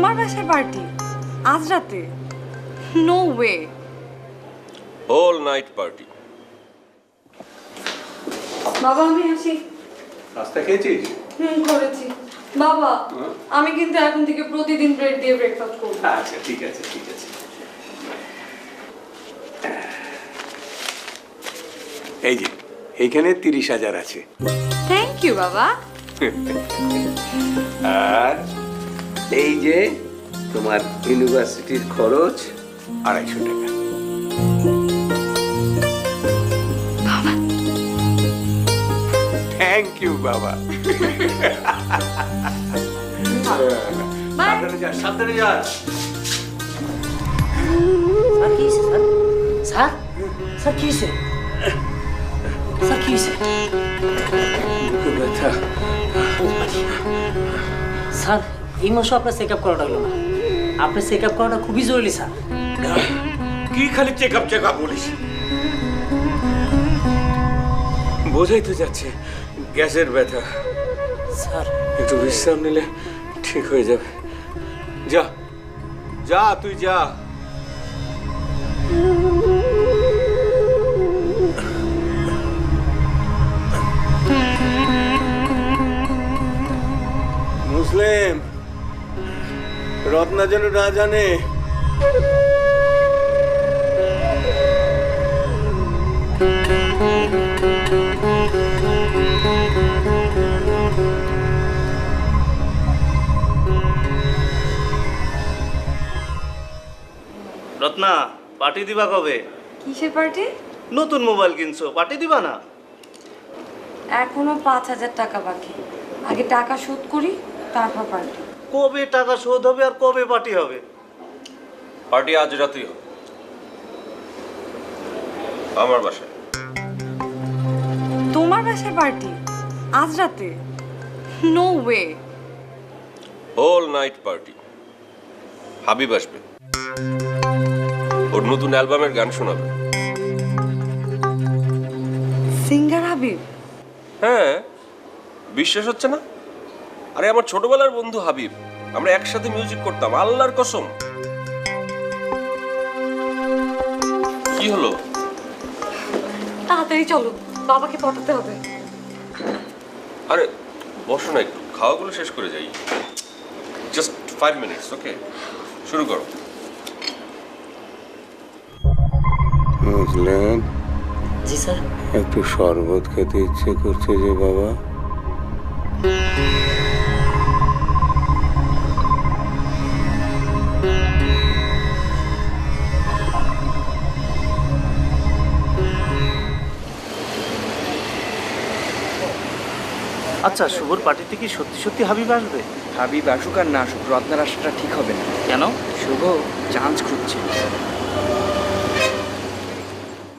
তোমার বাসায় পার্টি আজ রাতে? No way. All night party. বাবা আমি আসি। নাস্তা খেয়েছিস? করেছি। বাবা আমি কিন্তু এখন থেকে প্রতিদিন ব্রেড দিয়ে ব্রেকফাস্ট করব। আচ্ছা ঠিক আছে ঠিক আছে। এই যে এইখানে 30,000 আছে। থ্যাংক ইউ বাবা। আর এই যে তোমার ইউনিভার্সিটির খরচ 250 টাকা। থ্যাংক ইউ বাবা। সাবধানে যাস সাবধানে যাস। স্যার কি হয়েছে স্যার? স্যার স্যার কি হয়েছে? স্যার কি হয়েছে? বুকে ব্যথা। স্যার এই মাসে আপনার চেক আপ করাটা হলো না। আপনার চেক আপ করাটা খুবই জরুরি স্যার। কি খালি চেক আপ বলিস? বোঝাই তো যাচ্ছে গ্যাসের ব্যথা। স্যার একটু বিশ্রাম নিলে ঠিক হয়ে যাবে। যা যা তুই যা। মুসলিম রত্না যেন না জানে। রত্না পার্টি দিবা কবে? কিসের পার্টি? নতুন মোবাইল কিনছো, পার্টি দিবা না? এখনো 5,000 টাকা বাকি। আগে টাকা শোধ করি তারপর পার্টি। কবে টাকা শোধ হবে আর কবে পার্টি হবে? পার্টি আজ রাতেই হবে আমার বাসায়। তোমার বাসায় পার্টি আজ রাতে? No way. All night party. Habib আসবে, ওর নতুন অ্যালবামের গান শোনাবে। সিঙ্গার হাবিব? হ্যাঁ, বিশ্বাস হচ্ছে না? আরে আমার ছোটবেলার বন্ধু হাবিব, আমরা একসাথে মিউজিক করতাম, আল্লাহর কসম। কি হলো? তাড়াতাড়ি চলো, বাবাকে পটাতে হবে। আরে বসো না, একটু খাওয়াগুলো শেষ করে যাই। জাস্ট 5 মিনিটস, ওকে? শুরু করো। মুসলিম জি স্যার। একটু শরবত খেতে ইচ্ছে করছে যে বাবা। আচ্ছা, শুভর পার্টিতে কি সত্যি সত্যি হাবিব আসবে? হাবিব আসুক আর না আসুক রত্নার আসাটা ঠিক হবে না। কেন? শুভ চান্স খুঁজছে।